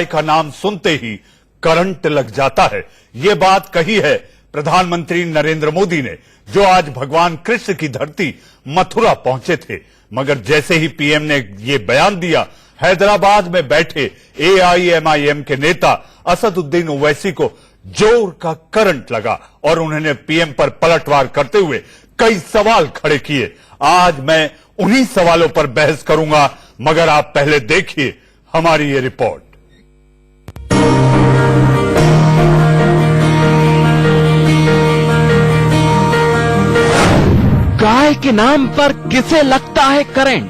गाय का नाम सुनते ही करंट लग जाता है। ये बात कही है प्रधानमंत्री नरेंद्र मोदी ने, जो आज भगवान कृष्ण की धरती मथुरा पहुंचे थे। मगर जैसे ही पीएम ने ये बयान दिया, हैदराबाद में बैठे एआईएमआईएम के नेता असदुद्दीन ओवैसी को जोर का करंट लगा और उन्होंने पीएम पर पलटवार करते हुए कई सवाल खड़े किए। आज मैं उन्हीं सवालों पर बहस करूंगा, मगर आप पहले देखिए हमारी ये रिपोर्ट। गाय के नाम पर किसे लगता है करंट?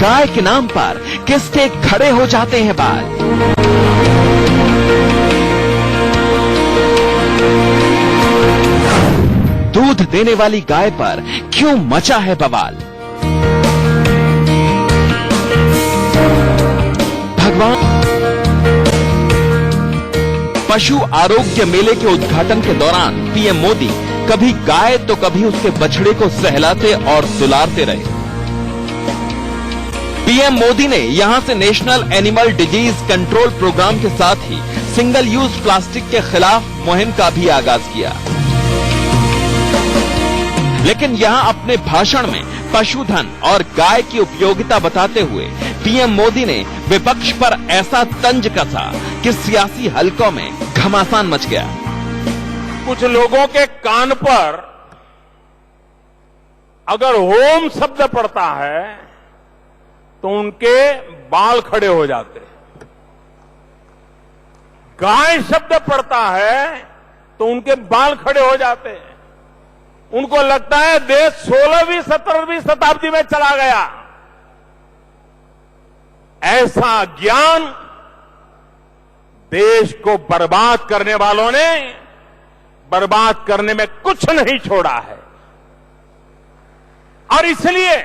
गाय के नाम पर किसके खड़े हो जाते हैं बाल? दूध देने वाली गाय पर क्यों मचा है बवाल? भगवान पशु आरोग्य मेले के उद्घाटन के दौरान पीएम मोदी कभी गाय तो कभी उसके बछड़े को सहलाते और दुलारते रहे। पीएम मोदी ने यहां से national animal disease control program के साथ ही सिंगल यूज प्लास्टिक के खिलाफ मुहिम का भी आगाज किया। लेकिन यहां अपने भाषण में पशुधन और गाय की उपयोगिता बताते हुए पीएम मोदी ने विपक्ष पर ऐसा तंज कसा कि सियासी हलकों में घमासान मच गया। कुछ लोगों के कान पर अगर होम शब्द पड़ता है तो उनके बाल खड़े हो जाते हैं। गाय शब्द पड़ता है तो उनके बाल खड़े हो जाते हैं। उनको लगता है देश 16वीं 17वीं शताब्दी में चला गया। ऐसा ज्ञान देश को बर्बाद करने वालों ने बर्बाद करने में कुछ नहीं छोड़ा है। और इसलिए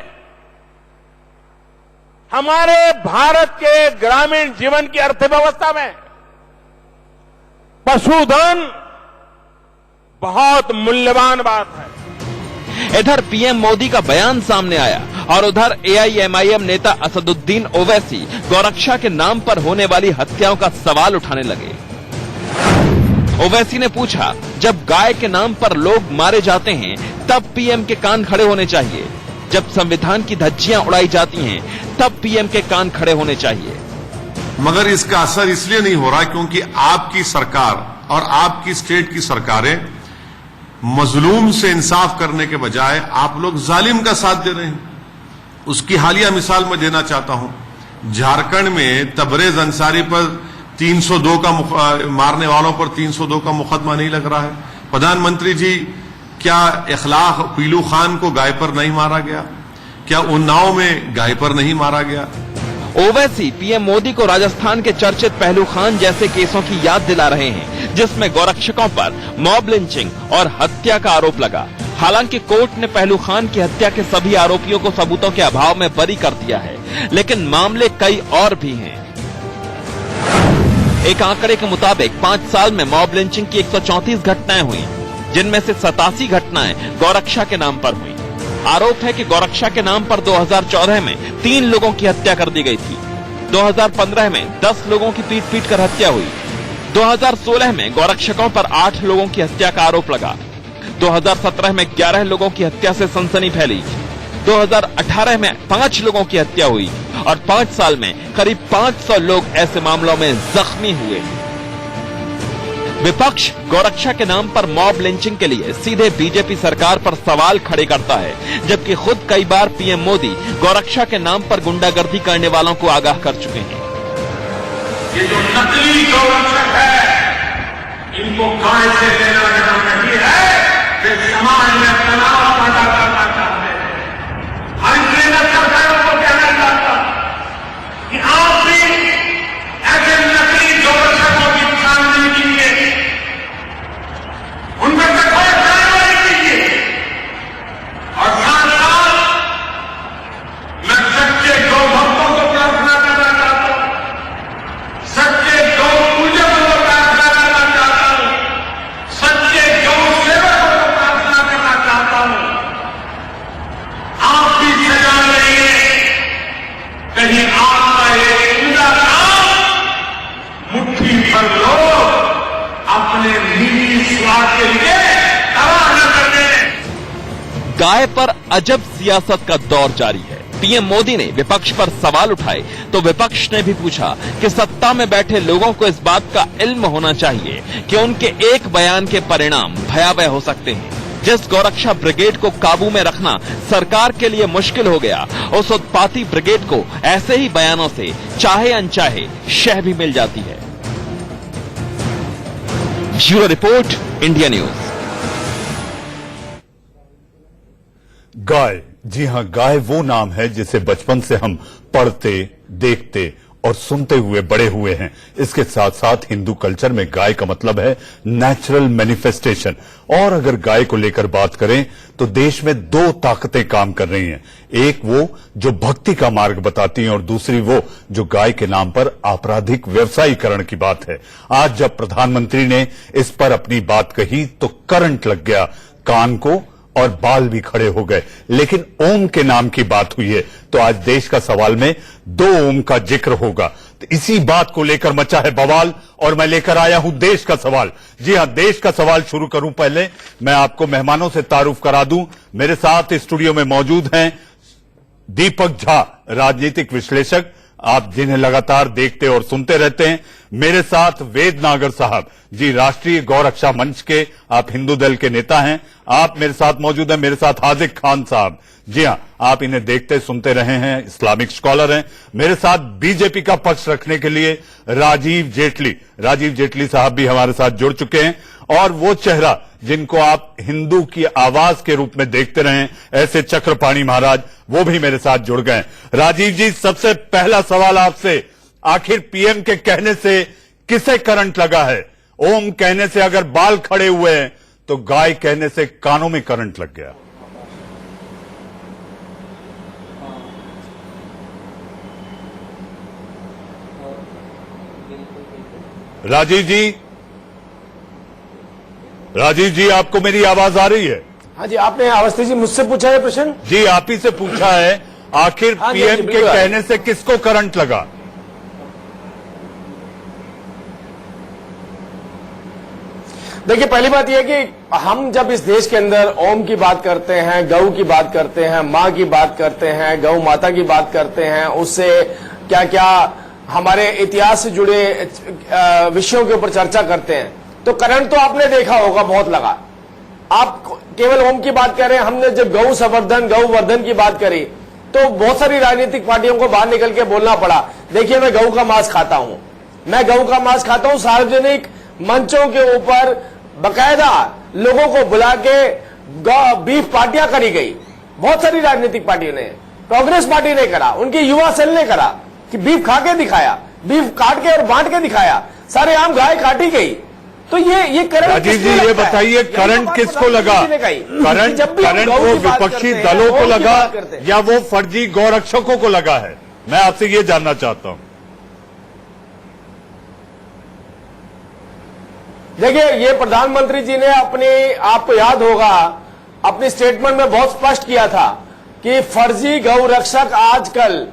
हमारे भारत के ग्रामीण जीवन की अर्थव्यवस्था में पशुधन बहुत मूल्यवान बात है। इधर पीएम मोदी का बयान सामने आया और उधर एआईएमआईएम नेता असदुद्दीन ओवैसी गौरक्षा के नाम पर होने वाली हत्याओं का सवाल उठाने लगे। ओवैसी ने पूछा, जब गाय के नाम पर लोग मारे जाते हैं तब पीएम के कान खड़े होने चाहिए, जब संविधान की धज्जियां उड़ाई जाती हैं तब पीएम के कान खड़े होने चाहिए। मगर इसका असर इसलिए नहीं हो रहा क्योंकि आपकी सरकार और आपकी स्टेट की सरकारें मजलूम से इंसाफ करने के बजाय आप लोग जालिम का साथ दे रहे हैं। उसकी हालिया मिसाल मैं देना चाहता हूं। झारखंड में तबरेज अंसारी पर 302 का मारने वालों पर 302 का मुकदमा नहीं लग रहा है। प्रधानमंत्री जी, क्या इखलाक पीलू खान को गाय पर नहीं मारा गया? क्या उन्नाव में गाय पर नहीं मारा गया? ओवैसी पीएम मोदी को राजस्थान के चर्चित पहलू खान जैसे केसों की याद दिला रहे हैं, जिसमें गौरक्षकों पर मॉब लिंचिंग और हत्या का आरोप लगा। हालांकि कोर्ट ने पहलू खान की हत्या के सभी आरोपियों को सबूतों के अभाव में बरी कर दिया है, लेकिन मामले कई और भी हैं। एक आंकड़े के मुताबिक 5 साल में मॉब लिंचिंग की 134 घटनाएं हुई, जिनमें से 87 घटनाएं गौरक्षा के नाम पर हुई। आरोप है कि गौरक्षा के नाम पर 2014 में 3 लोगों की हत्या कर दी गई थी। 2015 में 10 लोगों की पीट कर हत्या हुई। 2016 में गौरक्षकों पर 8 लोगों की हत्या का आरोप लगा। 2017 में 11 लोगों की हत्या से सनसनी फैली। 2018 में 5 लोगों की हत्या हुई और 5 साल में करीब 500 लोग ऐसे मामलों में जख्मी हुए। विपक्ष गौरक्षा के नाम पर मॉब लिंचिंग के लिए सीधे बीजेपी सरकार पर सवाल खड़े करता है, जबकि खुद कई बार पीएम मोदी गौरक्षा के नाम पर गुंडागर्दी करने वालों को आगाह कर चुके हैं। ये जो नकली गौरक्षक है, इनको गाय से लेना देना नहीं है, वे समाज में तनाव पैदा करना चाहते हैं। हर केंद्र सरकारों को कहना चाहता कि आप भी ऐसे नकली गौरक्षकों की छानबीन कीजिए, उन पर कठोर कार्रवाई कीजिए और साथ साथ मैं सच्चे गौ भक्तों को प्रार्थना करना चाहता हूं, सच्चे गौ पूजकों को प्रार्थना करना चाहता हूं, सच्चे गौ सेवकों को प्रार्थना करना चाहता हूं गाय पर अजब सियासत का दौर जारी है। पीएम मोदी ने विपक्ष पर सवाल उठाए तो विपक्ष ने भी पूछा कि सत्ता में बैठे लोगों को इस बात का इल्म होना चाहिए कि उनके एक बयान के परिणाम भयावह हो सकते हैं। जिस गौरक्षा ब्रिगेड को काबू में रखना सरकार के लिए मुश्किल हो गया, उस उत्पाती ब्रिगेड को ऐसे ही बयानों से चाहे अनचाहे शह भी मिल जाती है। Bureau report, India news. गाय, जी हां, गाय वो नाम है जिसे बचपन से हम पढ़ते, देखते और सुनते हुए बड़े हुए हैं। इसके साथ साथ हिंदू कल्चर में गाय का मतलब है नेचुरल मैनिफेस्टेशन। और अगर गाय को लेकर बात करें तो देश में दो ताकतें काम कर रही हैं। एक वो जो भक्ति का मार्ग बताती हैं और दूसरी वो जो गाय के नाम पर आपराधिक व्यवसायीकरण की बात है। आज जब प्रधानमंत्री ने इस पर अपनी बात कही तो करंट लग गया कान को और बाल भी खड़े हो गए। लेकिन ओम के नाम की बात हुई है तो आज देश का सवाल में दो ओम का जिक्र होगा। तो इसी बात को लेकर मचा है बवाल और मैं लेकर आया हूं देश का सवाल। जी हां, देश का सवाल शुरू करूं पहले मैं आपको मेहमानों से तारुफ करा दूं। मेरे साथ स्टूडियो में मौजूद हैं दीपक झा, राजनीतिक विश्लेषक, आप जिन्हें लगातार देखते और सुनते रहते हैं। मेरे साथ वेद नागर साहब, जी राष्ट्रीय गौरक्षा मंच के आप हिंदू दल के नेता हैं, आप मेरे साथ मौजूद हैं। मेरे साथ हाजिक खान साहब, जी हां, आप इन्हें देखते सुनते रहे हैं, इस्लामिक स्कॉलर हैं। मेरे साथ बीजेपी का पक्ष रखने के लिए राजीव जेटली साहब भी हमारे साथ जुड़ चुके हैं। और वो चेहरा जिनको आप हिंदू की आवाज के रूप में देखते रहे, ऐसे चक्रपाणी महाराज, वो भी मेरे साथ जुड़ गए। राजीव जी, सबसे पहला सवाल आपसे, आखिर पीएम के कहने से किसे करंट लगा है? ओम कहने से अगर बाल खड़े हुए हैं तो गाय कहने से कानों में करंट लग गया। राजीव जी, आपको मेरी आवाज आ रही है? हाँ जी, आपने अवस्थी जी मुझसे पूछा है प्रश्न? जी, आप ही से पूछा है, आखिर हाँ जी, पीएम के कहने से किसको करंट लगा? देखिए, पहली बात यह कि हम जब इस देश के अंदर ओम की बात करते हैं, गौ की बात करते हैं, माँ की बात करते हैं, गौ माता की बात करते हैं, उससे क्या क्या हमारे इतिहास से जुड़े विषयों के ऊपर चर्चा करते हैं, तो करंट तो आपने देखा होगा बहुत लगा। आप केवल ओम की बात कर रहे हैं, हमने जब गौ संवर्धन, गौ वर्धन की बात करी तो बहुत सारी राजनीतिक पार्टियों को बाहर निकल के बोलना पड़ा, देखिए मैं गौ का मांस खाता हूं, मैं गौ का मांस खाता हूं। सार्वजनिक मंचों के ऊपर बकायदा लोगों को बुला के बीफ पार्टियां करी गई। बहुत सारी राजनीतिक पार्टियों ने, कांग्रेस पार्टी ने करा, उनकी युवा सेल ने करा कि बीफ खा के दिखाया, बीफ काट के और बांट के दिखाया, सारे आम गाय काटी गई। तो ये करंट राजीव जी, ये बताइए करंट किसको लगा? करंट वो विपक्षी दलों को लगा या वो फर्जी गौरक्षकों को लगा है? मैं आपसे ये जानना चाहता हूं। देखिए, ये प्रधानमंत्री जी ने आपको याद होगा, अपनी स्टेटमेंट में बहुत स्पष्ट किया था कि फर्जी गौ रक्षक आजकल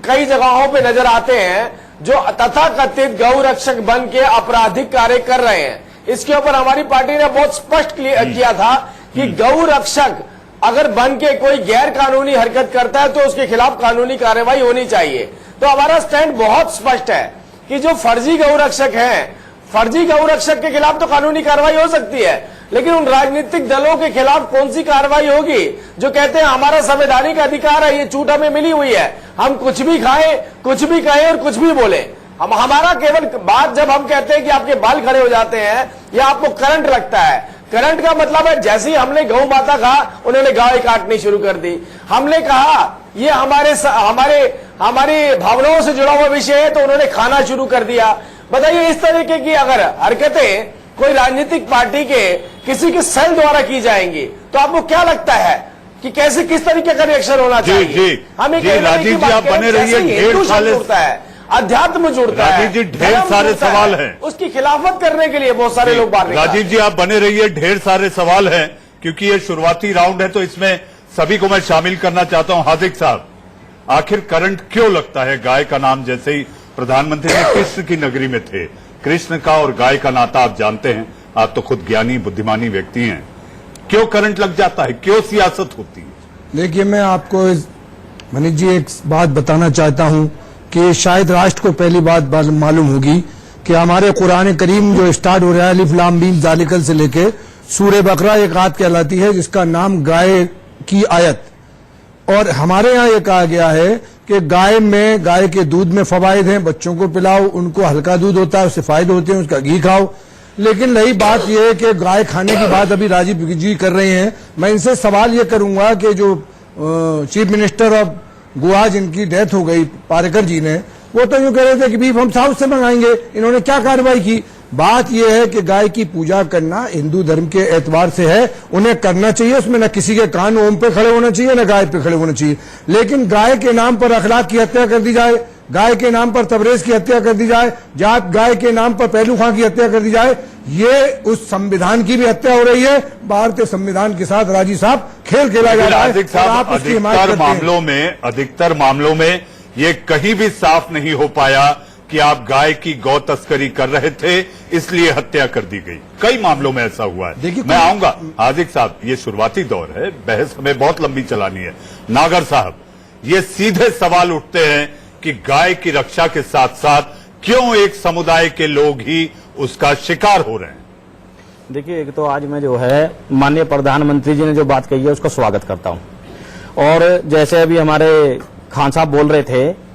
कई जगहों पे नजर आते हैं जो तथाकथित गौ रक्षक बन के आपराधिक कार्य कर रहे हैं। इसके ऊपर हमारी पार्टी ने बहुत स्पष्ट किया था कि गौ रक्षक अगर बन के कोई गैर कानूनी हरकत करता है तो उसके खिलाफ कानूनी कार्रवाई होनी चाहिए। तो हमारा स्टैंड बहुत स्पष्ट है कि जो फर्जी गौ रक्षक हैं, फर्जी गौ रक्षक के खिलाफ तो कानूनी कार्रवाई हो सकती है, लेकिन उन राजनीतिक दलों के खिलाफ कौन सी कार्रवाई होगी जो कहते हैं हमारा संवैधानिक अधिकार है, ये छूट हमें मिली हुई है, हम कुछ भी खाएं, कुछ भी कहें और कुछ भी बोले। हमारा केवल बात जब हम कहते हैं कि आपके बाल खड़े हो जाते हैं या आपको करंट लगता है, करंट का मतलब है जैसे ही हमने गौ माता कहा उन्होंने गाय काटनी शुरू कर दी। हमने कहा ये हमारी भावनाओं से जुड़ा हुआ विषय है तो उन्होंने खाना शुरू कर दिया। बताइए, इस तरीके की अगर हरकतें कोई राजनीतिक पार्टी के किसी के सेल द्वारा की जाएंगी तो आपको क्या लगता है कि कैसे किस तरीके का रिएक्शन होना चाहिए? जी, हमें राजीव जी, आप बने रहिए। ढेर सारे जुड़ता है, अध्यात्म जुड़ता है, राजीव जी, ढेर सारे सवाल हैं, उसकी खिलाफत करने के लिए बहुत सारे लोग बाहर। राजीव जी, आप बने रहिए, ढेर सारे सवाल हैं, क्योंकि ये शुरुआती राउंड है तो इसमें सभी को मैं शामिल करना चाहता हूं। हाजिक साहब, आखिर करंट क्यों लगता है गाय का नाम जैसे ही प्रधानमंत्री ने कृष्ण की नगरी में थे, कृष्ण का और गाय का नाता आप जानते हैं, आप तो खुद ज्ञानी बुद्धिमानी व्यक्ति हैं, क्यों करंट लग जाता है, क्यों सियासत होती है? देखिए, मैं आपको मनीष जी एक बात बताना चाहता हूं कि शायद राष्ट्र को पहली बात मालूम होगी कि हमारे कुरान करीम जो स्टार्ट हो रहा है अलिफ लाम मीम ज़ालिकल से लेके सूरह बकरा एक आयत कहलाती है जिसका नाम गाय की आयत। और हमारे यहाँ ये कहा गया है कि गाय के दूध में फवायद हैं, बच्चों को पिलाओ, उनको हल्का दूध होता है, उससे फायदे होते हैं, उसका घी खाओ। लेकिन रही बात यह है कि गाय खाने की बात अभी राजीव जी कर रहे हैं। मैं इनसे सवाल ये करूंगा कि जो चीफ मिनिस्टर ऑफ गोवा जिनकी डेथ हो गई पारेकर जी ने, वो तो यूं कह रहे थे कि बीफ हम साउथ से मंगाएंगे। इन्होंने क्या कार्रवाई की? बात यह है कि गाय की पूजा करना हिंदू धर्म के एतबार से है, उन्हें करना चाहिए, उसमें न किसी के कान ओम पे खड़े होना चाहिए न गाय पे खड़े होना चाहिए। लेकिन गाय के नाम पर अखलाक की हत्या कर दी जाए, गाय के नाम पर तबरेज की हत्या कर दी जाए, गाय के नाम पर पहलू खां की हत्या कर दी जाए, ये उस संविधान की भी हत्या हो रही है। भारतीय संविधान के साथ राजी साहब खेल खेला जा रहा है। अधिकतर मामलों में ये कहीं भी साफ नहीं हो पाया कि आप गाय की गौ तस्करी कर रहे थे इसलिए हत्या कर दी गई। कई मामलों में ऐसा हुआ है। मैं आऊंगा हाजिक साहब, ये शुरुआती दौर है, बहस हमें बहुत लंबी चलानी है। नागर साहब, ये सीधे सवाल उठते हैं कि गाय की रक्षा के साथ साथ क्यों एक समुदाय के लोग ही उसका शिकार हो रहे हैं? देखिए, एक तो आज मैं जो है माननीय प्रधानमंत्री जी ने जो बात कही है उसका स्वागत करता हूं। और जैसे अभी हमारे खान साहब बोल रहे थे,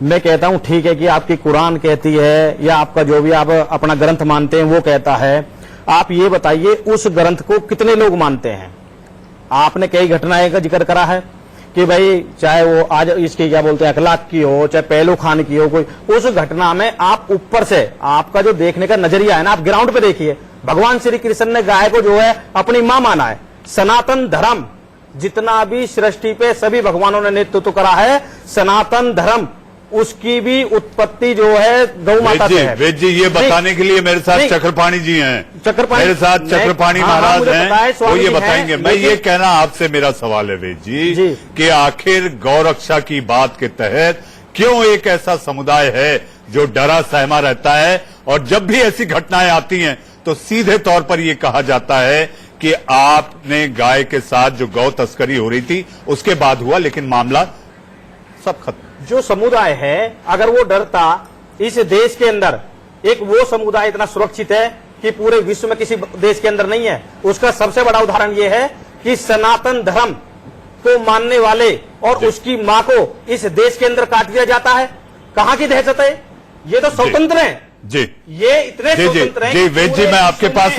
मैं कहता हूं ठीक है कि आपकी कुरान कहती है या आपका जो भी आप अपना ग्रंथ मानते हैं वो कहता है। आप ये बताइए उस ग्रंथ को कितने लोग मानते हैं? आपने कई घटनाएं का जिक्र करा है कि भाई चाहे वो आज इसकी क्या बोलते हैं अखलाक की हो, चाहे पहलू खान की हो, कोई उस घटना में आप ऊपर से आपका जो देखने का नजरिया है ना, आप ग्राउंड पे देखिए। भगवान श्री कृष्ण ने गाय को जो है अपनी मां माना है। सनातन धर्म जितना भी सृष्टि पे सभी भगवानों ने नेतृत्व करा है, सनातन धर्म उसकी भी उत्पत्ति जो है गौ माता से है। वेद जी ये बताने के लिए मेरे साथ चक्रपाणी जी हैं, मेरे साथ चक्रपाणी महाराज हैं, वो ये बताएंगे। मैं ये कहना आपसे मेरा सवाल है वेद जी कि आखिर गौ रक्षा की बात के तहत क्यों एक ऐसा समुदाय है जो डरा सहमा रहता है, और जब भी ऐसी घटनाएं आती हैं तो सीधे तौर पर यह कहा जाता है कि आपने गाय के साथ जो गौ तस्करी हो रही थी उसके बाद हुआ, लेकिन मामला सब खत्म। जो समुदाय है अगर वो डरता, इस देश के अंदर एक वो समुदाय इतना सुरक्षित है कि पूरे विश्व में किसी देश के अंदर नहीं है। उसका सबसे बड़ा उदाहरण ये है कि सनातन धर्म को मानने वाले और उसकी मां को इस देश के अंदर काट दिया जाता है। कहां की दहशत है? ये तो स्वतंत्र है जी, ये इतने स्वतंत्र हैं। जी वेद जी, मैं आपके पास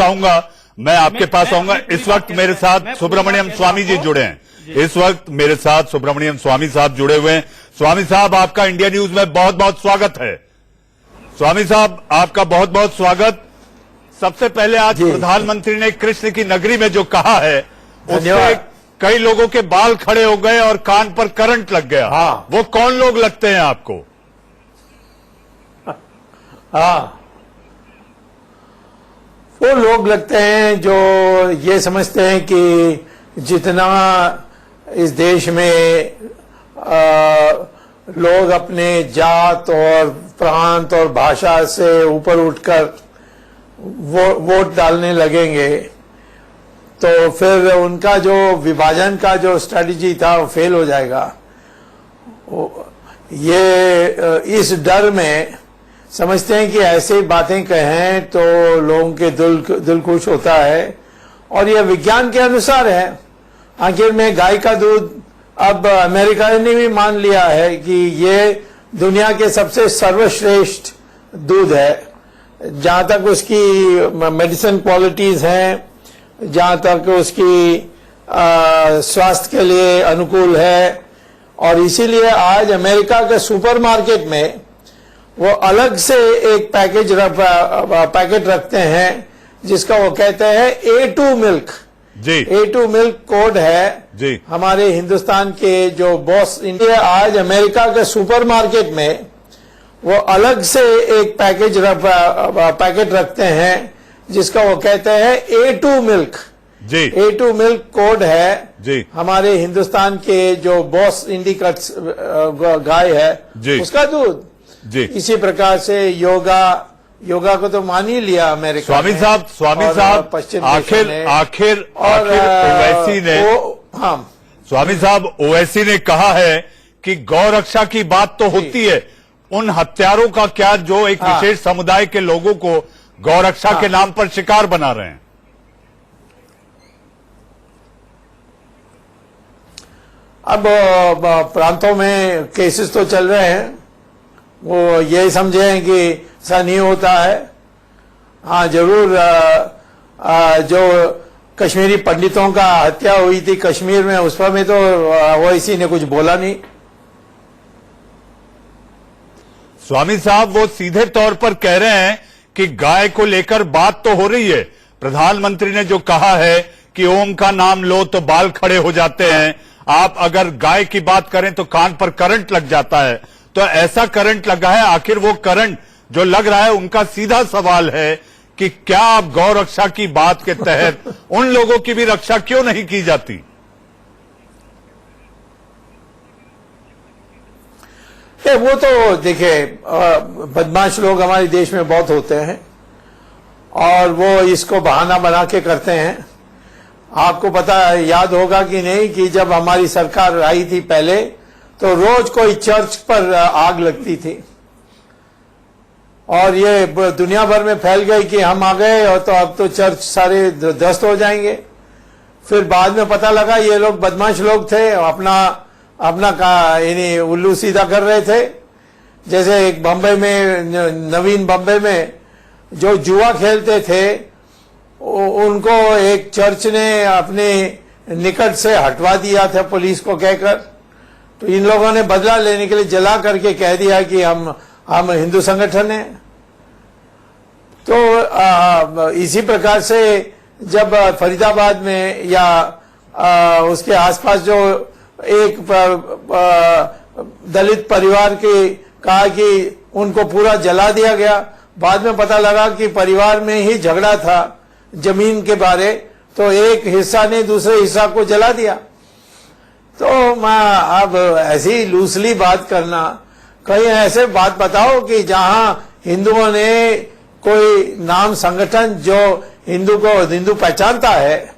आऊंगा, इस वक्त मेरे साथ सुब्रमण्यम स्वामी जी जुड़े हैं। इस वक्त मेरे साथ सुब्रमण्यम स्वामी साहब जुड़े हुए हैं। स्वामी साहब, आपका इंडिया न्यूज में बहुत बहुत स्वागत है। स्वामी साहब, आपका बहुत बहुत स्वागत। सबसे पहले आज प्रधानमंत्री ने कृष्ण की नगरी में जो कहा है उससे कई लोगों के बाल खड़े हो गए और कान पर करंट लग गया। हाँ, वो कौन लोग लगते हैं आपको? हाँ, वो लोग लगते हैं जो ये समझते हैं कि जितना इस देश में लोग अपने जात और प्रांत और भाषा से ऊपर उठकर वोट डालने लगेंगे तो फिर उनका जो विभाजन का जो स्ट्रेटजी था वो फेल हो जाएगा। ये इस डर में समझते हैं कि ऐसे बातें कहें तो लोगों के दिल खुश होता है, और यह विज्ञान के अनुसार है। आखिर में गाय का दूध अब अमेरिका ने भी मान लिया है कि ये दुनिया के सबसे सर्वश्रेष्ठ दूध है, जहां तक उसकी मेडिसिन क्वालिटीज हैं, जहां तक उसकी स्वास्थ्य के लिए अनुकूल है। और इसीलिए आज अमेरिका के सुपरमार्केट में वो अलग से एक पैकेट रखते हैं जिसका वो कहते हैं A2 मिल्क। जी, A2 मिल्क कोड है जी। हमारे हिंदुस्तान के जो बॉस इंडिया, आज अमेरिका के सुपरमार्केट में वो अलग से एक पैकेट रखते हैं जिसका वो कहते हैं A2 मिल्क। जी, A2 मिल्क कोड है जी। हमारे हिंदुस्तान के जो बॉस इंडिकट्स गाय है जी। उसका दूध। जी। इसी प्रकार से योगा योगा को तो मान ही लिया अमेरिका स्वामी ने साहब और पश्चिम देशों ने। आखिर और ओवैसी ने हाँ स्वामी साहब ओवैसी ने कहा है कि गौरक्षा की बात तो होती है, उन हत्यारों का क्या जो एक हाँ। विशेष समुदाय के लोगों को गौरक्षा के नाम पर शिकार बना रहे हैं। अब प्रांतों में केसेस तो चल रहे हैं, वो ये समझे हैं कि ऐसा नहीं होता है। हाँ जरूर जो कश्मीरी पंडितों का हत्या हुई थी कश्मीर में, उस पर में तो ओवैसी ने कुछ बोला नहीं। स्वामी साहब वो सीधे तौर पर कह रहे हैं कि गाय को लेकर बात तो हो रही है, प्रधानमंत्री ने जो कहा है कि ओम का नाम लो तो बाल खड़े हो जाते हैं, आप अगर गाय की बात करें तो कान पर करंट लग जाता है, तो ऐसा करंट लगा है। आखिर वो करंट जो लग रहा है, उनका सीधा सवाल है कि क्या आप गौ रक्षा की बात के तहत उन लोगों की भी रक्षा क्यों नहीं की जाती? वो तो देखिए बदमाश लोग हमारे देश में बहुत होते हैं और वो इसको बहाना बना के करते हैं। आपको पता याद होगा कि नहीं कि जब हमारी सरकार आई थी पहले, तो रोज कोई चर्च पर आग लगती थी और ये दुनिया भर में फैल गई कि हम आ गए और तो अब तो चर्च सारे ध्वस्त हो जाएंगे। फिर बाद में पता लगा ये लोग बदमाश लोग थे, अपना का यानी उल्लू सीधा कर रहे थे। जैसे एक बम्बई में, नवीन बम्बई में जो जुआ खेलते थे, उनको एक चर्च ने अपने निकट से हटवा दिया था पुलिस को कहकर। तो इन लोगों ने बदला लेने के लिए जला करके कह दिया कि हम हिंदू संगठन हैं। तो इसी प्रकार से जब फरीदाबाद में या उसके आसपास जो एक दलित परिवार के कहा कि उनको पूरा जला दिया गया, बाद में पता लगा कि परिवार में ही झगड़ा था जमीन के बारे, तो एक हिस्सा ने दूसरे हिस्सा को जला दिया। तो अब ऐसी लूसली बात करना, कहीं ऐसे बात बताओ कि जहां हिंदुओं ने कोई नाम संगठन जो हिंदू पहचानता है,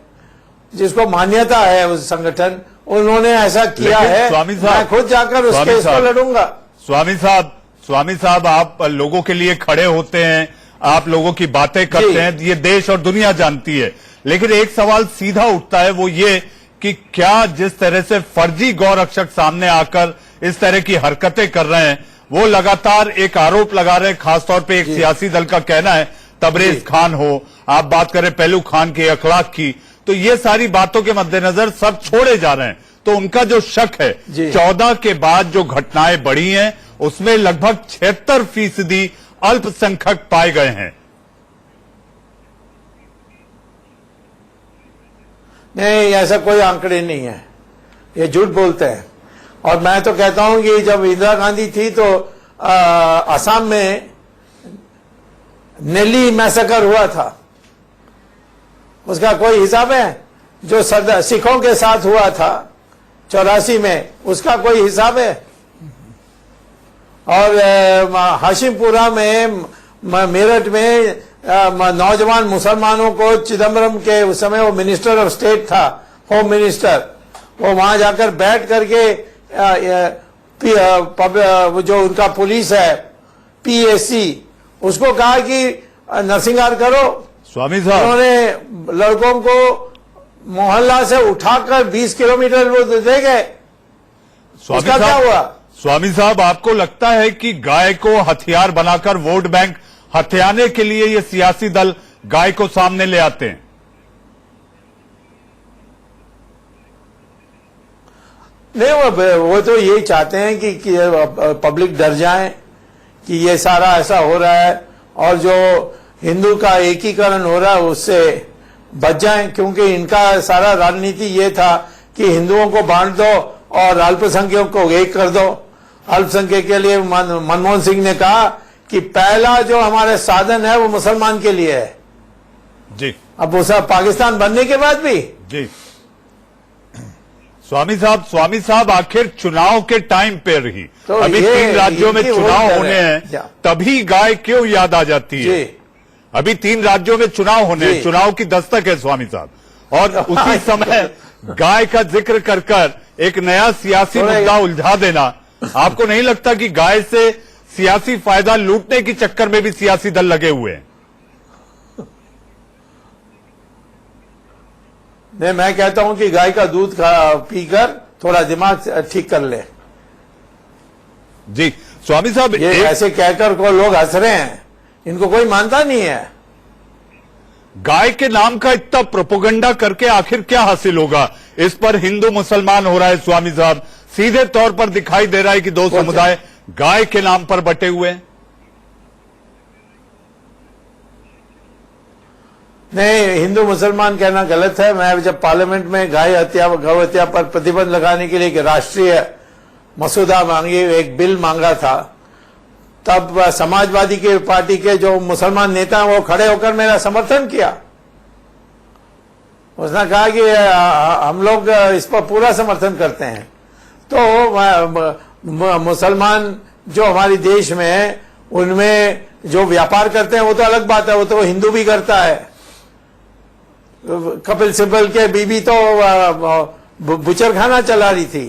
जिसको मान्यता है उस संगठन, उन्होंने ऐसा किया है। मैं खुद जाकर उस केस को लड़ूंगा। स्वामी साहब आप लोगों के लिए खड़े होते हैं, आप लोगों की बातें करते हैं, ये देश और दुनिया जानती है। लेकिन एक सवाल सीधा उठता है, वो ये कि क्या जिस तरह से फर्जी गौ रक्षक सामने आकर इस तरह की हरकतें कर रहे हैं, वो लगातार एक आरोप लगा रहे हैं, खासतौर पे एक सियासी दल का कहना है, तबरेज खान हो, आप बात करें पहलू खान के अखलाक की, तो ये सारी बातों के मद्देनजर सब छोड़े जा रहे हैं। तो उनका जो शक है 14 के बाद जो घटनाएं बढ़ी हैं, उसमें लगभग 76% अल्पसंख्यक पाए गए हैं। नहीं, ऐसा कोई आंकड़े नहीं है, ये झूठ बोलते हैं। और मैं तो कहता हूं कि जब इंदिरा गांधी थी तो असम में नेली मैसेकर हुआ था, उसका कोई हिसाब है? जो सिखों के साथ हुआ था 84 में, उसका कोई हिसाब है? और हाशिमपुरा में, मेरठ में नौजवान मुसलमानों को चिदम्बरम के, उस समय वो मिनिस्टर ऑफ स्टेट था, होम मिनिस्टर, वो वहां जाकर बैठ करके जो उनका पुलिस है पीएससी, उसको कहा कि नरसिंहार करो। स्वामी साहब, उन्होंने लड़कों को मोहल्ला से उठाकर 20 किलोमीटर वो दे गए। उसका क्या हुआ? स्वामी साहब, आपको लगता है कि गाय को हथियार बनाकर वोट बैंक हथियाने के लिए ये सियासी दल गाय को सामने ले आते हैं? नहीं, वो तो यही चाहते हैं कि पब्लिक डर जाए कि ये सारा ऐसा हो रहा है और जो हिंदू का एकीकरण हो रहा है उससे बच जाए, क्योंकि इनका सारा राजनीति ये था कि हिंदुओं को बांट दो और अल्पसंख्यकों को एक कर दो। अल्पसंख्यक के लिए मनमोहन सिंह ने कहा कि पहला जो हमारे साधन है वो मुसलमान के लिए है जी। अब वो सब पाकिस्तान बनने के बाद भी जी। स्वामी साहब आखिर चुनाव के टाइम पे रही तो अभी ये 3 राज्यों में इनकी चुनाव वोट होने है। हैं, तभी गाय क्यों याद आ जाती है? जी। अभी 3 राज्यों में चुनाव होने हैं, जी। चुनाव की दस्तक है स्वामी साहब, और उसी समय गाय का जिक्र कर एक नया सियासी थोड़ा- मुद्दा उलझा देना, आपको नहीं लगता कि गाय से सियासी फायदा लूटने के चक्कर में भी सियासी दल लगे हुए हैं? नहीं, मैं कहता हूं कि गाय का दूध पीकर थोड़ा दिमाग ठीक कर ले। जी स्वामी साहब, ये ऐसे कहकर को लोग हंस रहे हैं, इनको कोई मानता नहीं है। गाय के नाम का इतना प्रोपोगंडा करके आखिर क्या हासिल होगा? इस पर हिंदू मुसलमान हो रहा है स्वामी साहब, सीधे तौर पर दिखाई दे रहा है कि 2 समुदाय गाय के नाम पर बटे हुए हैं। नहीं, हिंदू मुसलमान कहना गलत है। मैं जब पार्लियामेंट में गाय हत्या गौ हत्या पर प्रतिबंध लगाने के लिए एक राष्ट्रीय मसूदा मांगी, एक बिल मांगा था, तब समाजवादी के पार्टी के जो मुसलमान नेता हैं वो खड़े होकर मेरा समर्थन किया। उसने कहा कि हम लोग इस पर पूरा समर्थन करते हैं। तो मुसलमान जो हमारे देश में है, उनमें जो व्यापार करते हैं वो तो अलग बात है, वो तो हिंदू भी करता है। कपिल सिब्बल के बीबी तो बुचर खाना चला रही थी।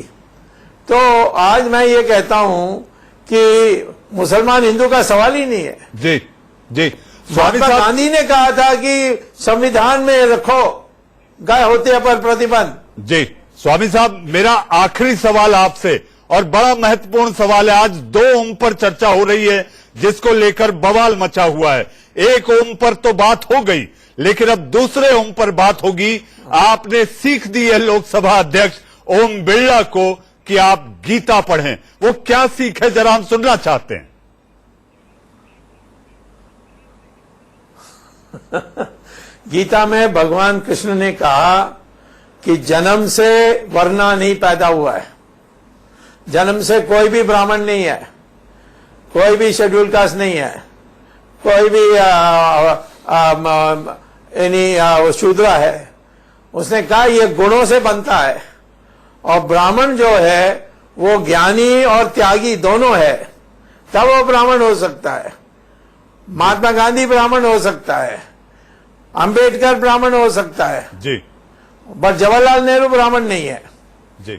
तो आज मैं ये कहता हूं कि मुसलमान हिंदू का सवाल ही नहीं है। जी जी, स्वामी महात्मा साहब, गांधी ने कहा था कि संविधान में रखो गाय हत्या पर प्रतिबंध। जी स्वामी साहब, मेरा आखिरी सवाल आपसे, और बड़ा महत्वपूर्ण सवाल है। आज 2 ओम पर चर्चा हो रही है जिसको लेकर बवाल मचा हुआ है। एक ओम पर तो बात हो गई, लेकिन अब दूसरे ओम पर बात होगी। आपने सीख दी है लोकसभा अध्यक्ष ओम बिरला को कि आप गीता पढ़ें। वो क्या सीख है, जरा हम सुनना चाहते हैं। गीता में भगवान कृष्ण ने कहा कि जन्म से वरना नहीं पैदा हुआ है, जन्म से कोई भी ब्राह्मण नहीं है, कोई भी शेड्यूल कास्ट नहीं है, कोई भी शूद्र है। उसने कहा ये गुणों से बनता है, और ब्राह्मण जो है वो ज्ञानी और त्यागी दोनों है, तब वो ब्राह्मण हो सकता है। महात्मा गांधी ब्राह्मण हो सकता है, अंबेडकर ब्राह्मण हो सकता है, जी पर जवाहरलाल नेहरू ब्राह्मण नहीं है। जी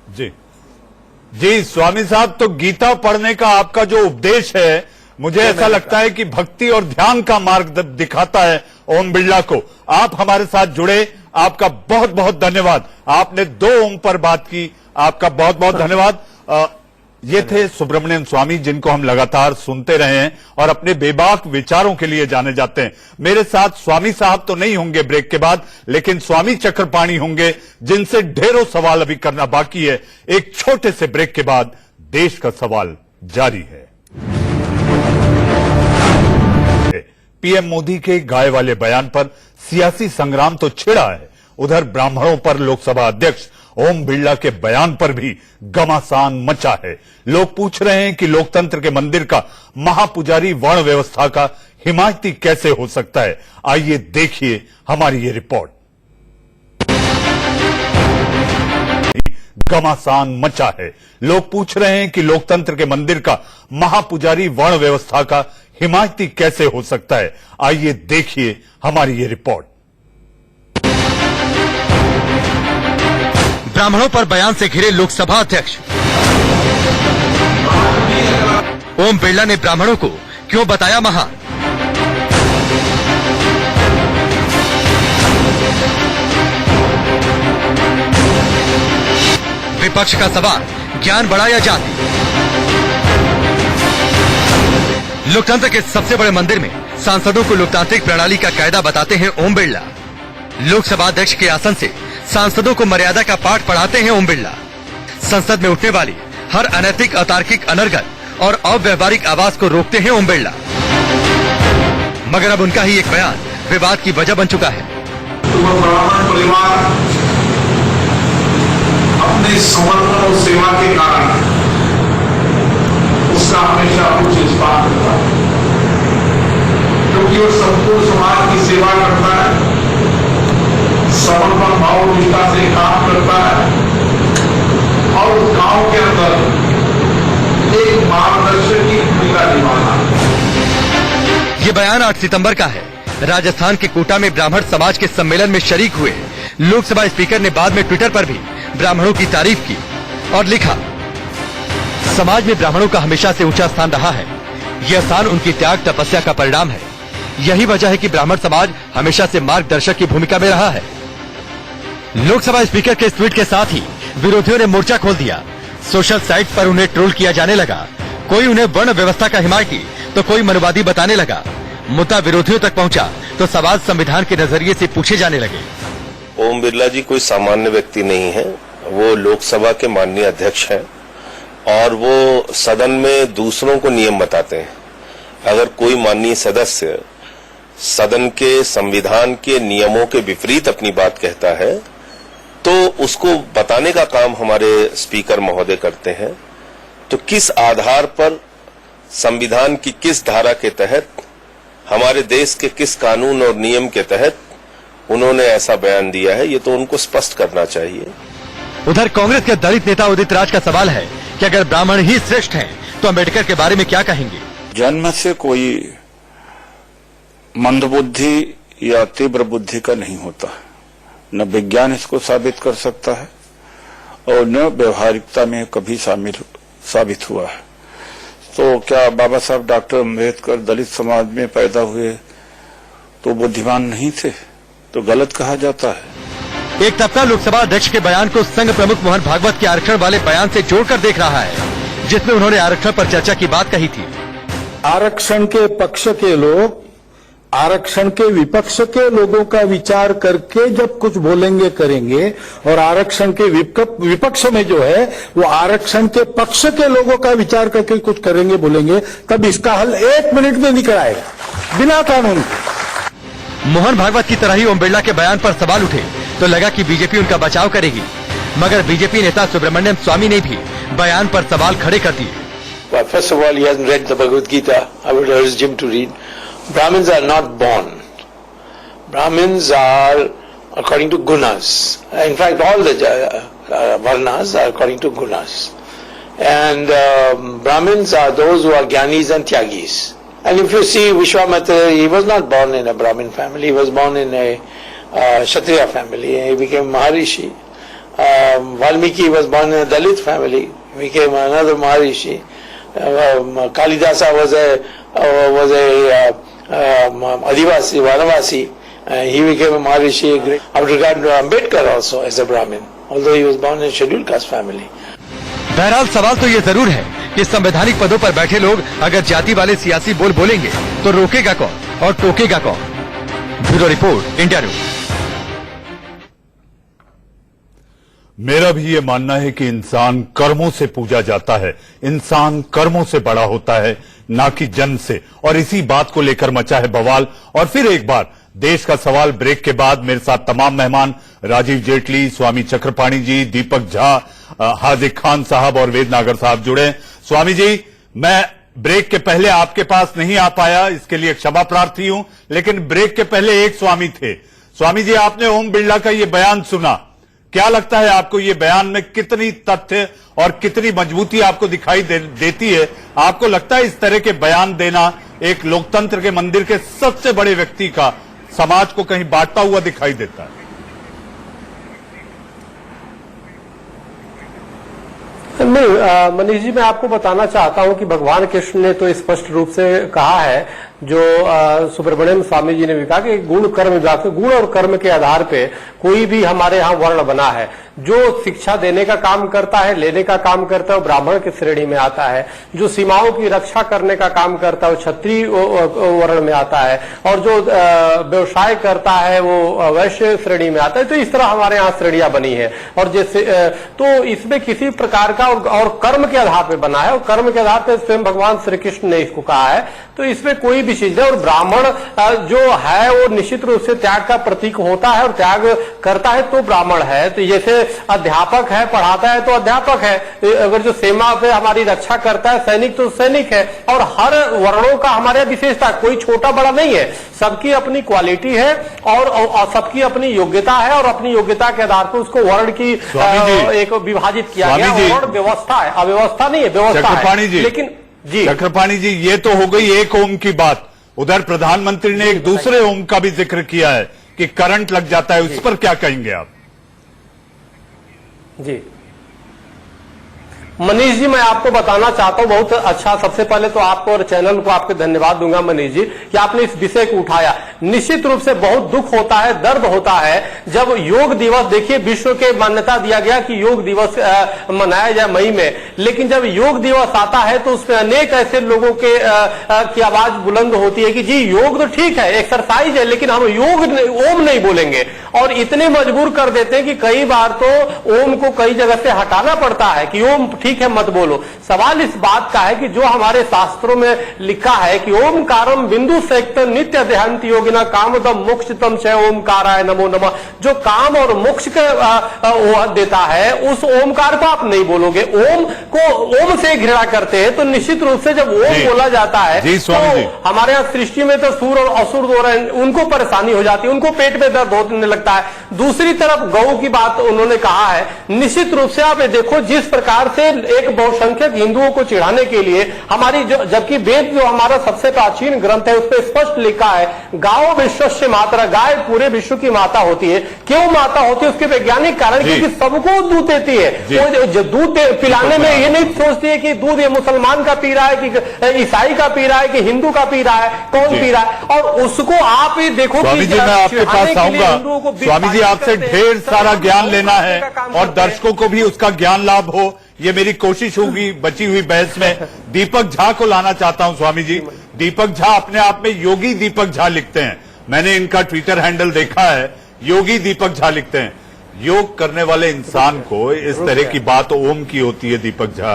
जी जी, स्वामी साहब, तो गीता पढ़ने का आपका जो उपदेश है, मुझे ऐसा लगता है कि भक्ति और ध्यान का मार्ग दिखाता है ओम बिरला को। आप हमारे साथ जुड़े, आपका बहुत बहुत धन्यवाद। आपने 2 ओम पर बात की, आपका बहुत बहुत धन्यवाद। ये थे सुब्रमण्यम स्वामी, जिनको हम लगातार सुनते रहे हैं और अपने बेबाक विचारों के लिए जाने जाते हैं। मेरे साथ स्वामी साहब तो नहीं होंगे ब्रेक के बाद, लेकिन स्वामी चक्रपाणी होंगे, जिनसे ढेरों सवाल अभी करना बाकी है। एक छोटे से ब्रेक के बाद देश का सवाल जारी है। पीएम मोदी के गाय वाले बयान पर सियासी संग्राम तो छिड़ा है, उधर ब्राह्मणों पर लोकसभा अध्यक्ष ओम बिरला के बयान पर भी घमासान मचा है। लोग पूछ रहे हैं कि लोकतंत्र के मंदिर का महापुजारी वर्ण व्यवस्था का हिमायती कैसे हो सकता है। आइए देखिए हमारी ये रिपोर्ट। घमासान मचा है। लोग पूछ रहे हैं कि लोकतंत्र के मंदिर का महापुजारी वर्ण व्यवस्था का हिमायती कैसे हो सकता है। आइए देखिए हमारी ये रिपोर्ट। ब्राह्मणों पर बयान से घिरे लोकसभा अध्यक्ष ओम बिरला ने ब्राह्मणों को क्यों बताया महान। विपक्ष का सवाल, ज्ञान बड़ा या जाति। लोकतंत्र के सबसे बड़े मंदिर में सांसदों को लोकतांत्रिक प्रणाली का कायदा बताते हैं ओम बिरला। लोकसभा अध्यक्ष के आसन से सांसदों को मर्यादा का पाठ पढ़ाते हैं ओम बिरला। संसद में उठने वाली हर अनैतिक, अतार्किक, अनर्गल और अव्यवहारिक आवाज को रोकते हैं ओम बिरला। मगर अब उनका ही एक बयान विवाद की वजह बन चुका है। ब्राह्मण परिवार अपने समर्पण और सेवा के कारण उसका हमेशा कुछ इस बात होता है, क्योंकि वो संपूर्ण समाज की सेवा करता है, समर्पण भावनिष्ठा से काम करता है और उस गांव के अंदर एक मार्गदर्शक की भूमिका निभाना। ये बयान 8 सितंबर का है। राजस्थान के कोटा में ब्राह्मण समाज के सम्मेलन में शरीक हुए लोकसभा स्पीकर ने बाद में ट्विटर पर भी ब्राह्मणों की तारीफ की और लिखा, समाज में ब्राह्मणों का हमेशा से ऊंचा स्थान रहा है। यह स्थान उनकी त्याग तपस्या का परिणाम है। यही वजह है कि ब्राह्मण समाज हमेशा से मार्गदर्शक की भूमिका में रहा है। लोकसभा स्पीकर के इस ट्वीट के साथ ही विरोधियों ने मोर्चा खोल दिया। सोशल साइट पर उन्हें ट्रोल किया जाने लगा। कोई उन्हें वर्ण व्यवस्था का हिमायती तो कोई मनुवादी बताने लगा। मुद्दा विरोधियों तक पहुंचा तो सवाल संविधान के नजरिए से पूछे जाने लगे। ओम बिरला जी कोई सामान्य व्यक्ति नहीं है। वो लोकसभा के माननीय अध्यक्ष हैं और वो सदन में दूसरों को नियम बताते हैं। अगर कोई माननीय सदस्य सदन के संविधान के नियमों के विपरीत अपनी बात कहता है तो उसको बताने का काम हमारे स्पीकर महोदय करते हैं। तो किस आधार पर, संविधान की किस धारा के तहत, हमारे देश के किस कानून और नियम के तहत उन्होंने ऐसा बयान दिया है, ये तो उनको स्पष्ट करना चाहिए। उधर कांग्रेस के दलित नेता उदित राज का सवाल है कि अगर ब्राह्मण ही श्रेष्ठ हैं तो अम्बेडकर के बारे में क्या कहेंगे। जन्म से कोई मंदबुद्धि या तीव्र बुद्धि का नहीं होता। न विज्ञान इसको साबित कर सकता है और न व्यवहारिकता में कभी साबित हुआ है। तो क्या बाबा साहब डॉक्टर अम्बेडकर दलित समाज में पैदा हुए तो बुद्धिमान नहीं थे, तो गलत कहा जाता है। एक तबका लोकसभा अध्यक्ष के बयान को संघ प्रमुख मोहन भागवत के आरक्षण वाले बयान से जोड़कर देख रहा है, जिसमें उन्होंने आरक्षण पर चर्चा की बात कही थी। आरक्षण के पक्ष के लोग आरक्षण के विपक्ष के लोगों का विचार करके जब कुछ बोलेंगे करेंगे, और आरक्षण के विपक्ष में जो है वो आरक्षण के पक्ष के लोगों का विचार करके कुछ करेंगे बोलेंगे, तब इसका हल 1 मिनट में निकल आएगा बिना कानून के। मोहन भागवत की तरह ही ओम बिरला के बयान पर सवाल उठे तो लगा कि बीजेपी उनका बचाव करेगी, मगर बीजेपी नेता सुब्रमण्यम स्वामी ने भी बयान पर सवाल खड़े कर दिए। First of all, he hasn't read the Bhagavad Gita. I would urge him to read. Brahmins are not born. Brahmins are according to gunas. In fact, all the varnas are according to gunas. And Brahmins are those who are Gyanis and Tyagis. And if you see Vishwamitra, he was not born in a Brahmin family. He was born in a Kshatriya family. He became Maharishi. Valmiki was born in a Dalit family. He became another Maharishi. Kalidasa was a Adivasi, Vanavasi. He became a Maharishi. I would regard Ambedkar also as a Brahmin, although he was born in a scheduled caste family. बहरहाल सवाल तो ये जरूर है कि संवैधानिक पदों पर बैठे लोग अगर जाति वाले सियासी बोल बोलेंगे तो रोकेगा कौन और टोकेगा कौन। Bureau report, India news. मेरा भी ये मानना है कि इंसान कर्मों से पूजा जाता है, इंसान कर्मों से बड़ा होता है, ना कि जन्म से। और इसी बात को लेकर मचा है बवाल। और फिर एक बार देश का सवाल ब्रेक के बाद मेरे साथ तमाम मेहमान राजीव जेटली, स्वामी चक्रपाणी जी, दीपक झा, हाजिक खान साहब और वेद नागर साहब जुड़े। स्वामी जी, मैं ब्रेक के पहले आपके पास नहीं आ पाया, इसके लिए क्षमा प्रार्थी हूं, लेकिन ब्रेक के पहले एक स्वामी थे। स्वामी जी, आपने ओम बिरला का ये बयान सुना, क्या लगता है आपको ये बयान में कितनी तथ्य और कितनी मजबूती आपको दिखाई देती है? आपको लगता है इस तरह के बयान देना एक लोकतंत्र के मंदिर के सबसे बड़े व्यक्ति का समाज को कहीं बांटता हुआ दिखाई देता है? नहीं मनीष जी, मैं आपको बताना चाहता हूं कि भगवान कृष्ण ने तो स्पष्ट रूप से कहा है, जो सुब्रमण्यम स्वामी जी ने भी कहा कि गुण कर्म विभाग से गुण और कर्म के आधार पे कोई भी हमारे यहाँ वर्ण बना है, जो शिक्षा देने का काम करता है, लेने का काम करता है, वो ब्राह्मण की श्रेणी में आता है। जो सीमाओं की रक्षा करने का काम करता है वो क्षत्रिय वर्ण में आता है, और जो व्यवसाय करता है वो वैश्य श्रेणी में आता है। तो इस तरह हमारे यहाँ श्रेणियां बनी है, और जैसे तो इसमें किसी प्रकार का और कर्म के आधार पर बना है, और कर्म के आधार पर स्वयं भगवान श्री कृष्ण ने इसको कहा है। तो इसमें कोई विशेष है। और ब्राह्मण जो है वो निश्चित रूप से त्याग का प्रतीक होता है और त्याग करता है तो ब्राह्मण है। तो जैसे अध्यापक है, पढ़ाता है तो अध्यापक है, अगर जो सीमा पे हमारी रक्षा करता है सैनिक तो सैनिक है। और हर वर्णों का हमारे विशेषता, कोई छोटा बड़ा नहीं है, सबकी अपनी क्वालिटी है और सबकी अपनी योग्यता है और अपनी योग्यता के आधार पर उसको वर्ण की एक विभाजित किया गया। वर्ण व्यवस्था है, अव्यवस्था नहीं है, व्यवस्था है। लेकिन जी चक्रपाणी जी, ये तो हो गई एक ओम की बात। उधर प्रधानमंत्री ने एक दूसरे ओम का भी जिक्र किया है कि करंट लग जाता है, उस पर क्या कहेंगे आप? जी मनीष जी, मैं आपको बताना चाहता हूं, बहुत अच्छा, सबसे पहले तो आपको और चैनल को आपके धन्यवाद दूंगा मनीष जी कि आपने इस विषय को उठाया। निश्चित रूप से बहुत दुख होता है, दर्द होता है जब योग दिवस, देखिए विश्व के मान्यता दिया गया कि योग दिवस मनाया जाए मई में, लेकिन जब योग दिवस आता है तो उसमें अनेक ऐसे लोगों के की आवाज बुलंद होती है कि जी योग तो ठीक है, एक्सरसाइज है, लेकिन हम योग ओम नहीं बोलेंगे। और इतने मजबूर कर देते हैं कि कई बार तो ओम को कई जगह से हटाना पड़ता है कि ओम ठीक है मत बोलो। सवाल इस बात का है कि जो हमारे शास्त्रों में लिखा है कि ओमकारम बिंदु सेक्त नित्य देहांत योगिना कामदम मोक्षतम च ओमकाराय नमो नमः, जो काम और मोक्ष का देता है उस ओमकार को आप नहीं बोलोगे। ओम को ओम से घृणा करते हैं, तो निश्चित रूप से जब ओम बोला जाता है तो हमारे यहाँ सृष्टि में तो सूर और असुर उनको परेशानी हो जाती है, उनको पेट में दर्द होने लगता है। दूसरी तरफ गौ की बात उन्होंने कहा है, निश्चित रूप से आप देखो जिस प्रकार से एक बहुसंख्यक हिंदुओं को चिढ़ाने के लिए हमारी जबकि वेद जो हमारा सबसे प्राचीन ग्रंथ है उस पर स्पष्ट लिखा है गाओ विश्वस्य मातरा, गाय पूरे विश्व की माता होती है। क्यों माता होती है? उसके वैज्ञानिक कारण क्योंकि सबको दूध देती है। वो दूध पिलाने में ये नहीं सोचती है कि दूध ये मुसलमान का पी रहा है कि ईसाई का पी रहा है कि हिंदू का पी रहा है, कौन पी रहा है। और उसको आप ये देखो स्वामी जी, मैं आपके पास आऊंगा। स्वामी जी, आपसे ढेर सारा ज्ञान लेना है और दर्शकों को भी उसका ज्ञान लाभ हो, ये मेरी कोशिश होगी बची हुई बहस में। दीपक झा को लाना चाहता हूं स्वामी जी। दीपक झा अपने आप में योगी दीपक झा लिखते हैं, मैंने इनका ट्विटर हैंडल देखा है, योगी दीपक झा लिखते हैं। योग करने वाले इंसान को इस तरह की बात ओम की होती है, दीपक झा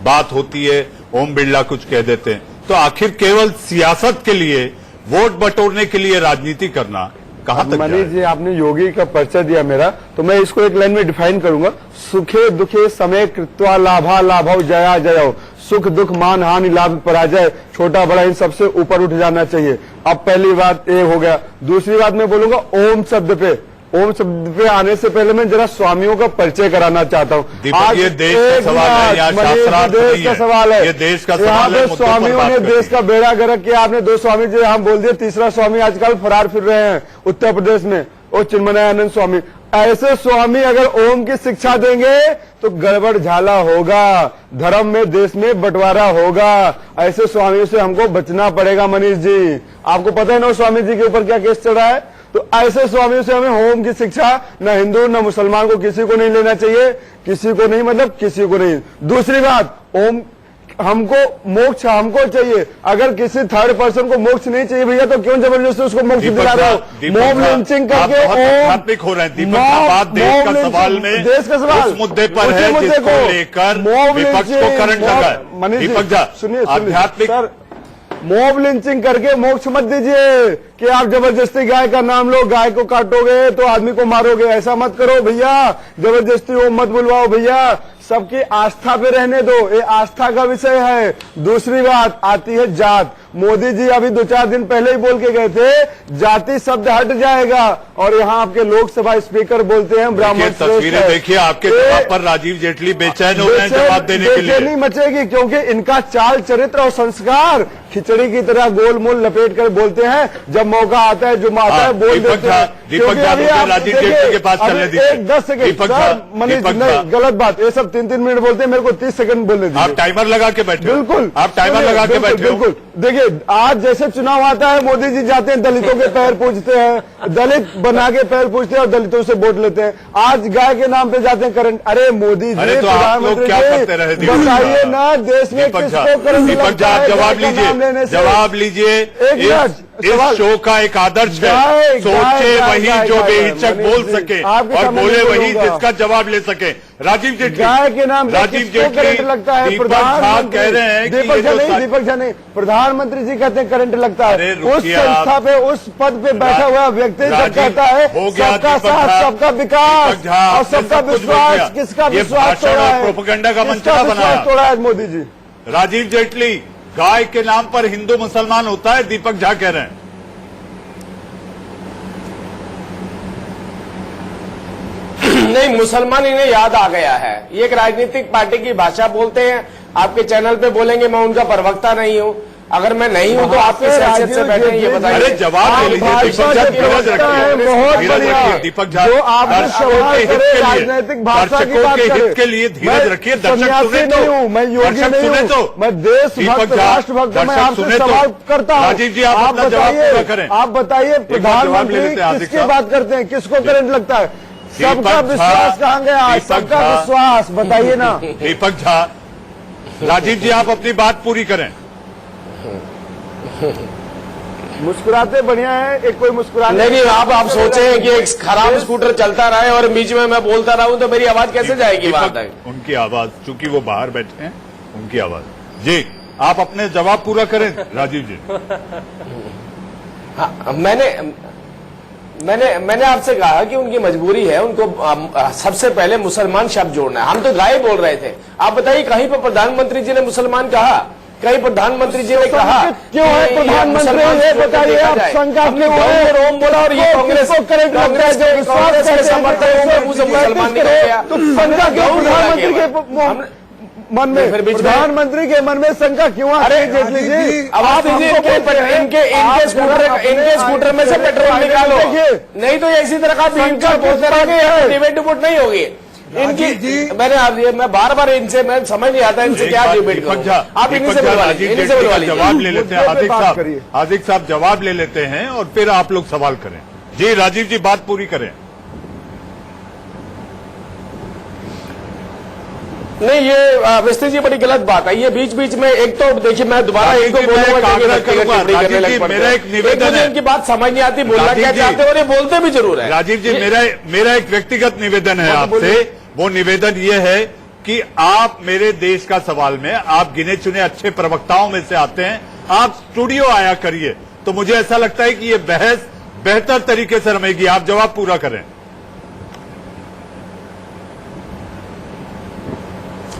बात होती है, ओम बिरला कुछ कह देते हैं, तो आखिर केवल सियासत के लिए, वोट बटोरने के लिए राजनीति करना कहां तक? मनीष जी, आपने योगी का परिचय दिया मेरा, तो मैं इसको एक लाइन में डिफाइन करूंगा। सुखे दुखे समय कृत्वा लाभा लाभव जया जयो, सुख दुख मान हानि लाभ पराजय, छोटा बड़ा इन सबसे ऊपर उठ जाना चाहिए। अब पहली बात ये हो गया। दूसरी बात मैं बोलूंगा ओम शब्द पे। ओम शब्द पे आने से पहले मैं जरा स्वामियों का परिचय कराना चाहता हूँ। आज ये देश का सवाल है या शास्त्रार्थ देश का सवाल है, ये देश का सवाल है। स्वामियों ने देश का बेड़ा गर्क किया। आपने दो स्वामी जी हम बोल दिए, तीसरा स्वामी आजकल फरार फिर रहे हैं उत्तर प्रदेश में, वो चिन्मयानंद स्वामी। ऐसे स्वामी अगर ओम की शिक्षा देंगे तो गड़बड़ झाला होगा, धर्म में देश में बंटवारा होगा। ऐसे स्वामियों से हमको बचना पड़ेगा। मनीष जी, आपको पता है ना स्वामी जी के ऊपर क्या केस चल रहा है? तो ऐसे स्वामियों से हमें ओम की शिक्षा न हिंदू न मुसलमान को किसी को नहीं लेना चाहिए, किसी को नहीं, मतलब किसी को नहीं। दूसरी बात, ओम हमको मोक्ष हमको चाहिए। अगर किसी थर्ड पर्सन को मोक्ष नहीं चाहिए भैया तो क्यों जबरदस्ती उसको मोक्ष दिला रहे हो? मॉब लिंचिंग करके आध्यात्मिक हो रहे हैं। दीपक बात देश का सवाल में, देश का सवाल उस मुद्दे पर है जिसको लेकर विपक्ष को करंट लगा है। दीपक झा, सुनिए, आध्यात्मिक मॉब लिंचिंग करके मोक्ष मत दीजिए कि आप जबरदस्ती गाय का नाम लो, गाय को काटोगे तो आदमी को मारोगे, ऐसा मत करो भैया। जबरदस्ती वो मत बुलवाओ भैया, सबकी आस्था पे रहने दो, ये आस्था का विषय है। दूसरी बात आती है जात। मोदी जी अभी 2-4 दिन पहले ही बोल के गए थे जाति शब्द हट जाएगा, और यहाँ आपके लोकसभा स्पीकर बोलते हैं ब्राह्मण। तस्वीरें देखिए, आपके जवाब पर राजीव जेटली बेचैन हो रहे हैं जवाब देने के लिए। नहीं मचेगी क्योंकि इनका चाल चरित्र और संस्कार खिचड़ी की तरह गोलमोल लपेट कर बोलते हैं, जब मौका आता है जो आता है बोल देते हैं। दीपक झा, राजीव जेटली के पास चलने दीजिए। 10 सेकंड मनीष, नहीं गलत बात, ये सब 3-3 मिनट बोलते हैं, मेरे को 30 सेकंड बोलने दीजिए। आप टाइमर लगा के बैठे? बिल्कुल, आप टाइमर लगा के बैठे? बिल्कुल। देखिए आज जैसे चुनाव आता है, मोदी जी जाते हैं दलितों के पैर पूजते हैं, दलित बना के पैर पूजते हैं और दलितों से वोट लेते हैं। आज गाय के नाम पे जाते हैं करंट। अरे मोदी जी, प्रधानमंत्री बताइए ना देश में किसको करंट लगता है? जवाब लीजिए, जवाब लीजिए। एक मिनट, इस शो का एक आदर्श है, सोचे वही जो बेहिचक बोल सके और बोले वही जिसका जवाब ले सके। राजीव जेटली, गाय के नाम राजीव जेटली लगता है, दीपक झा कह रहे हैं कि दीपक झा नहीं, प्रधानमंत्री जी कहते हैं करंट लगता है। उस संस्था पे, उस पद पे बैठा हुआ व्यक्ति जब कहता है सबका साथ, सबका विकास और सबका विश्वास, किसका विश्वास तोड़ा है, प्रोपेगेंडा का मंचना बनाया तोड़ा है मोदी जी। राजीव जेटली, गाय के नाम पर हिंदू मुसलमान होता है, दीपक झा कह रहे हैं। नहीं, मुसलमान इन्हें याद आ गया है। ये एक राजनीतिक पार्टी की भाषा बोलते हैं, आपके चैनल पे बोलेंगे मैं उनका प्रवक्ता नहीं हूं। अगर मैं नहीं हूं तो आपके सियासत से बैठे हैं, ये बताइए। अरे जवाब ले लीजिए दीपक झा, धीरज रखिए, बहुत धीरज रखिए दीपक झा, जो आप दर्शकों के हित के लिए, राजनीतिक भाषा की बात दर्शकों के हित के लिए धीरज रखिए। दर्शक सुने तो, मैं योगी नहीं हूं, मैं देशभक्त, राष्ट्रभक्त, मैं आपसे सवाल करता हूं। राजीव जी, आप अपना जवाब पूरा करें। आप बताइए, प्रधानमंत्री किसकी बात करते हैं, किसको करंट लगता है? सबका विश्वास कहाँ गया? सबका विश्वास बताइए ना। दीपक झा, राजीव जी आप अपनी बात पूरी करें। मुस्कुराते बढ़िया है, एक कोई मुस्कुराते नहीं, आप सोचे हैं कि एक खराब स्कूटर चलता रहे और बीच में मैं बोलता रहूं तो मेरी आवाज कैसे जाएगी? बात है उनकी आवाज, चूंकि वो बाहर बैठे हैं, उनकी आवाज। जी, आप अपने जवाब पूरा करें राजीव जी। हाँ, मैंने आपसे कहा कि उनकी मजबूरी है, उनको सबसे पहले मुसलमान शब्द जोड़ना है। हम तो गाय बोल रहे थे। आप बताइए, कहीं पर प्रधानमंत्री जी ने मुसलमान कहा? कहीं प्रधानमंत्री जी ने कहा? क्यों है प्रधानमंत्री? ये बताइए, आप शंका क्यों है? रोम बोला और ये कांग्रेस के समर्थकों मुझे मुसलमान नहीं गया तो शंका क्यों प्रधानमंत्री के मन में? प्रधानमंत्री के मन में शंका क्यों? अरे जेटली जी, अब आप इनके स्कूटर में से पेट्रोल निकालो, नहीं तो इसी तरह का बोलते रहेंगे, डिबेट डिबेट नहीं होगी इनकी। मैं बार बार इनसे, मैं समझ नहीं आता इनसे क्या डिबेट करूं। आप इन्हीं से बुलवा लीजिए, जवाब ले लेते हैं। हार्दिक साहब जवाब ले लेते हैं और फिर आप लोग सवाल करें। जी राजीव जी, बात पूरी करें। नहीं, ये विस्ती जी बड़ी गलत बात है। ये बीच बीच में, एक तो देखिए, मैं दोबारा इनको मेरा एक निवेदन है, इनकी बात समझ नहीं आती, बोलना क्या चाहते हैं और ये बोलते भी जरूर है। राजीव जी, मेरा एक व्यक्तिगत निवेदन है आपसे। वो निवेदन ये है कि आप मेरे देश का सवाल में, आप गिने चुने अच्छे प्रवक्ताओं में से आते हैं, आप स्टूडियो आया करिए, तो मुझे ऐसा लगता है कि ये बहस बेहतर तरीके से रमेगी। आप जवाब पूरा करें।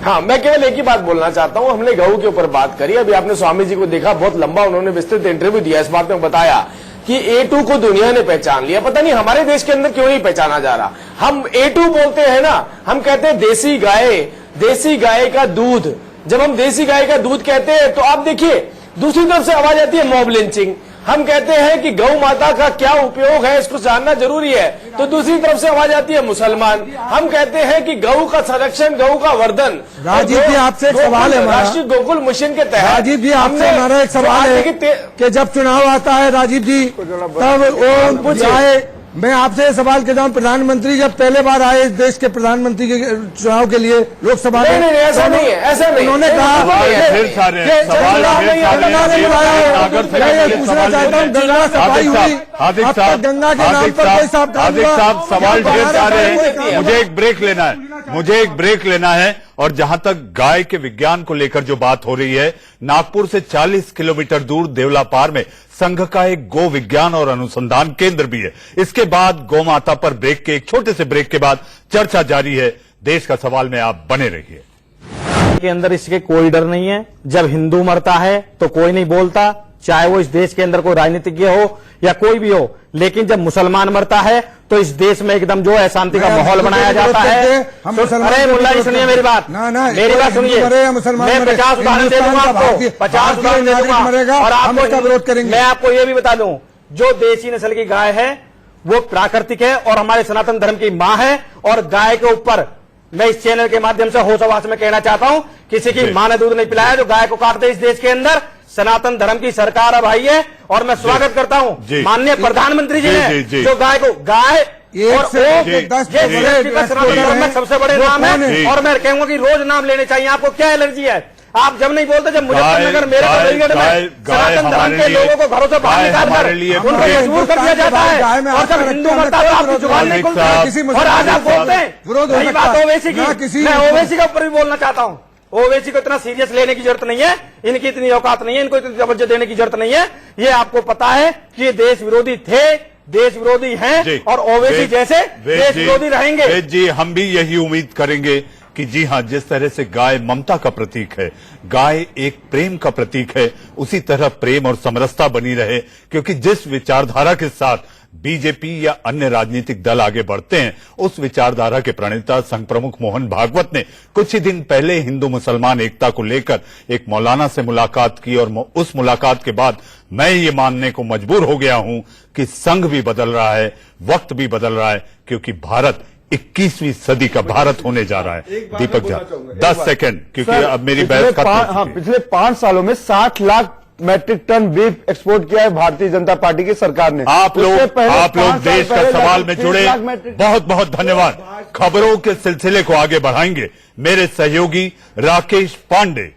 हाँ, मैं केवल एक ही बात बोलना चाहता हूं। हमने गऊ के ऊपर बात करी, अभी आपने स्वामी जी को देखा, बहुत लंबा उन्होंने विस्तृत इंटरव्यू दिया, इस बात में बताया कि A2 को दुनिया ने पहचान लिया। पता नहीं हमारे देश के अंदर क्यों नहीं पहचाना जा रहा। हम A2 बोलते हैं ना, हम कहते हैं देसी गाय का दूध। जब हम देसी गाय का दूध कहते हैं तो आप देखिए, दूसरी तरफ से आवाज आती है मॉब लिंचिंग। हम कहते हैं कि गौ माता का क्या उपयोग है, इसको जानना जरूरी है, तो दूसरी तरफ से आवाज आती है मुसलमान। हम कहते हैं कि गौ का संरक्षण, गौ का वर्धन। राजीव जी, आपसे एक सवाल है हमारा। राष्ट्रीय गोकुल मिशन के तहत राजीव जी, आपसे हमारा एक सवाल है कि जब चुनाव आता है राजीव जी, तब वो मैं आपसे सवाल करता हूँ, प्रधानमंत्री जब पहले बार आए इस देश के प्रधानमंत्री के चुनाव के लिए लोकसभा में, नहीं, ऐसा नहीं है, ऐसा नहीं। उन्होंने कहा पूछना चाहता हूँ, गंगा सफाई हुई, अब तक गंगा के नाम पर कोई साफ काम हुआ? साहब सवाल ढेर सारे हैं, मुझे एक ब्रेक लेना है। और जहां तक गाय के विज्ञान को लेकर जो बात हो रही है, नागपुर से 40 किलोमीटर दूर देवलापार में संघ का एक गो विज्ञान और अनुसंधान केंद्र भी है। इसके बाद गौ माता पर एक छोटे से ब्रेक के बाद चर्चा जारी है। देश का सवाल में आप बने रहिए। के अंदर इसके कोई डर नहीं है। जब हिंदू मरता है तो कोई नहीं बोलता, चाहे वो इस देश के अंदर कोई राजनीतिज्ञ हो या कोई भी हो। लेकिन जब मुसलमान मरता है तो इस देश में एकदम जो है शांति का माहौल बनाया जाता है। अरे मुल्ला जी, सुनिए मेरी बात, मेरी बात सुनिए। मैं 50 उदाहरण दे दूंगा आपको, 50 उदाहरण दे दूंगा। और आपको मैं आपको ये भी बता दूं, जो देसी नस्ल की गाय है वो प्राकृतिक है और हमारे सनातन धर्म की मां है। और गाय के ऊपर मैं इस चैनल के माध्यम से होश आवाज में कहना चाहता हूं, किसी की मां ने दूध नहीं पिलाया जो गाय को काटते इस देश के अंदर। सनातन धर्म की सरकार अब आई है और मैं स्वागत करता हूं माननीय प्रधानमंत्री जी ने, जो गाय को गाय और सनातन धर्म में सबसे बड़े नाम है। और मैं कहूंगा कि रोज नाम लेने चाहिए। आपको क्या एलर्जी है? आप जब नहीं बोलते, जब मुजफ्फरनगर मेरे को सनातन धर्म के लोगों को घरों से बाहर निकाल कर उनको मजबूर कर दिया जाता है, और जब हिंदू मरता है आपकी जुबान नहीं खुलती, और आज आप बोलते हैं। रही बात ओवैसी की, मैं ओवैसी के ऊपर भी बोलना चाहता हूँ। ओवैसी को इतना सीरियस लेने की जरूरत नहीं है, इनकी इतनी औकात नहीं है, इनको इतनी तवज्जो देने की जरूरत नहीं है। ये आपको पता है कि ये देश विरोधी थे, देश विरोधी हैं, और ओवैसी जैसे देश विरोधी रहेंगे। जी, हम भी यही उम्मीद करेंगे कि जी हां, जिस तरह से गाय ममता का प्रतीक है, गाय एक प्रेम का प्रतीक है, उसी तरह प्रेम और समरसता बनी रहे। क्योंकि जिस विचारधारा के साथ बीजेपी या अन्य राजनीतिक दल आगे बढ़ते हैं, उस विचारधारा के प्रणेता संघ प्रमुख मोहन भागवत ने कुछ ही दिन पहले हिंदू मुसलमान एकता को लेकर एक मौलाना से मुलाकात की, और उस मुलाकात के बाद मैं ये मानने को मजबूर हो गया हूं कि संघ भी बदल रहा है, वक्त भी बदल रहा है, क्योंकि भारत 21वीं सदी का भारत होने जा रहा है। दीपक झा 10 सेकंड, क्योंकि अब मेरी बहस खत्म। पिछले 5 सालों में 60 lakh metric ton beef export किया है भारतीय जनता पार्टी की सरकार ने। आप लोग देश का सवाल में जुड़े, बहुत बहुत धन्यवाद। खबरों के सिलसिले को आगे बढ़ाएंगे मेरे सहयोगी राकेश पांडे।